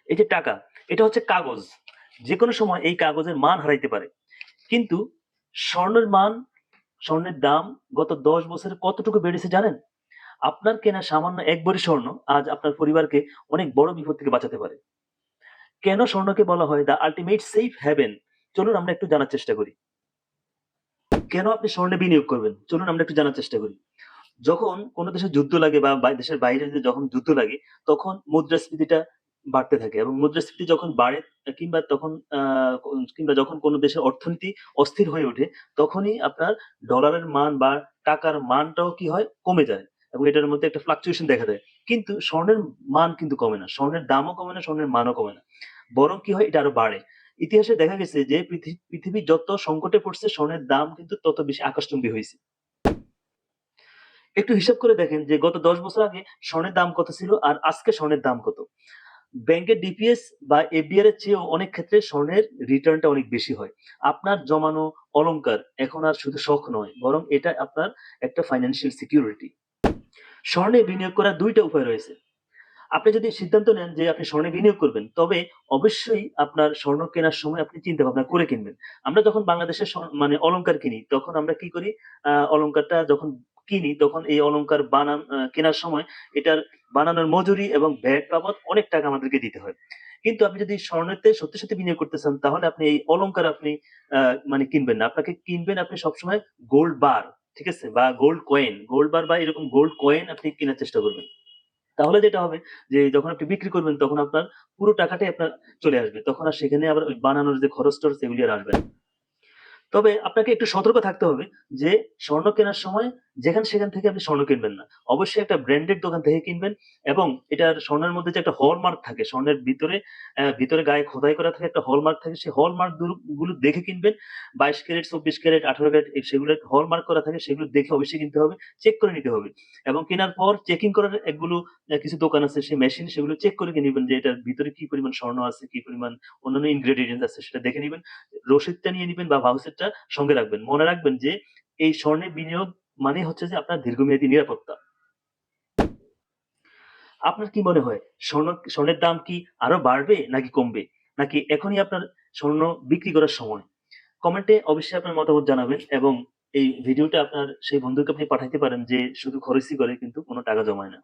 এই যে টাকা, এটা হচ্ছে কাগজ। যেকোনো সময় এই কাগজের মান হারাইতে পারে। কিন্তু স্বর্ণের মান, স্বর্ণের দাম গত ১০ বছরে কতটুকু বেড়েছে জানেন? আপনার কেনা সামান্য ১ ভরি স্বর্ণ আজ আপনার পরিবারকে অনেক বড় বিপদ থেকে বাঁচাতে পারে। কেন স্বর্ণকে বলা হয় দ্য আল্টিমেট সেফ হেভেন? চলুন আমরা একটু জানার চেষ্টা করি। কেন আপনি স্বর্ণে বিনিয়োগ করবেন? চলুন আমরা একটু জানার চেষ্টা করি। যখন কোন দেশে যুদ্ধ লাগে বা দেশের বাইরে যদি যখন যুদ্ধ লাগে, তখন মুদ্রাস্ফীতিটা বাড়তে থাকে এবং মুদ্রাস্ফীতি যখন বাড়ে কিংবা তখন কিংবা যখন কোন দেশের অর্থনীতি অস্থির হয়ে ওঠে, তখনই আপনার ডলারের মান বা টাকার মানটাও কি হয়? কমে যায় এবং এটার মধ্যে একটা ফ্লাকচুয়েশন দেখা দেয়। কিন্তু স্বর্ণের মান কিন্তু কমে না। স্বর্ণের দামও কমে না, স্বর্ণের মানও কমে না। বরং কি হয়? এটা আরো বাড়ে। ইতিহাসে দেখা গেছে যে পৃথিবী যত সংকটে পড়ছে, স্বর্ণের দাম কিন্তু তত বেশি আকাশচুম্বী হইছে। একটু হিসাব করে দেখেন যে গত ১০ বছর আগে স্বর্ণের দাম কত ছিল আর আজকে স্বর্ণের দাম কত? ব্যাংকের ডিপিএস বা এফডিআর এর চেয়েও অনেক ক্ষেত্রে স্বর্ণের রিটার্নটা অনেক বেশি হয়। আপনার জমানো অলংকার এখন আর শুধু শখ নয়, বরং এটা আপনার একটা ফাইন্যান্সিয়াল সিকিউরিটি। স্বর্ণে বিনিয়োগ করার ২ টা উপায় রয়েছে। আপনি যদি সিদ্ধান্ত নেন যে আপনি স্বর্ণে বিনিয়োগ করবেন, তবে অবশ্যই আপনার স্বর্ণ কেনার সময় আপনি চিন্তা ভাবনা করে কিনবেন। আমরা যখন বাংলাদেশে মানে অলংকার কিনি, তখন আমরা কি করি? অলংকারটা যখন কিনি, তখন এই অলংকার কেনার সময় এটার বানানোর মজুরি এবং ভ্যাট বাবদ অনেক টাকা আমাদেরকে দিতে হয়। কিন্তু আপনি যদি স্বর্ণেতে সত্যি, সত্যি বিনিয়োগ করতে চান, তাহলে আপনি এই অলংকার আপনি মানে কিনবেন না। আপনাকে কিনবেন আপনি সবসময় গোল্ড বার, ঠিক আছে? বা গোল্ড কয়েন, গোল্ড বার বা এরকম গোল্ড কয়েন আপনি কেনার চেষ্টা করবেন। তাহলে যেটা হবে যে যখন আপনি বিক্রি করবেন তখন আপনার পুরো টাকাটাই আপনার চলে আসবে। তখন আর সেখানে আবার ওই বানানোর যে খরচ-টরচ এগুলি আর আসবে না। তবে আপনাকে একটু সতর্ক থাকতে হবে যে স্বর্ণ কেনার সময় যেখান-সেখান থেকে আপনি স্বর্ণ কিনবেন না। অবশ্যই একটা ব্র্যান্ডেড দোকান থেকে কিনবেন এবং এটার স্বর্ণের মধ্যে যে একটা হলমার্ক থাকে, স্বর্ণের ভিতরে গায়ে খোদাই করা থাকে একটা হলমার্ক থাকে, সেই হলমার্ক গুলো দেখে কিনবেন। ২২ ক্যারেট, ২৪ ক্যারেট, ১৮ ক্যারেট সেগুলোর হলমার্ক করা থাকে, সেগুলো দেখে অবশ্যই কিনতে হবে। চেক করে নিতে হবে এবং কেনার পর চেকিং করার এগুলো কিছু দোকান আছে, সেই মেশিন সেগুলো চেক করে নিবেন যে এটার ভিতরে কি পরিমাণ স্বর্ণ আছে, কি পরিমাণ অন্যান্য ইনগ্রেডিয়েন্টস আছে সেটা দেখে নিবেন। রসিদটা নিয়ে নিবেন বা ভাউচারটা সঙ্গে রাখবেন। মনে রাখবেন যে এই স্বর্ণে বিনিয়োগ মানে হচ্ছে যে আপনার দীর্ঘমেয়াদী নিরাপত্তা। আপনার কি মনে হয় স্বর্ণের দাম কি আরো বাড়বে নাকি কমবে? নাকি এখনই আপনার স্বর্ণ বিক্রি করার সময়? কমেন্টে অবশ্যই আপনার মতামত জানাবেন এবং এই ভিডিওটা আপনার সেই বন্ধুকে আপনি পাঠাইতে পারেন যে শুধু খরচই করে কিন্তু কোন টাকা জমায় না।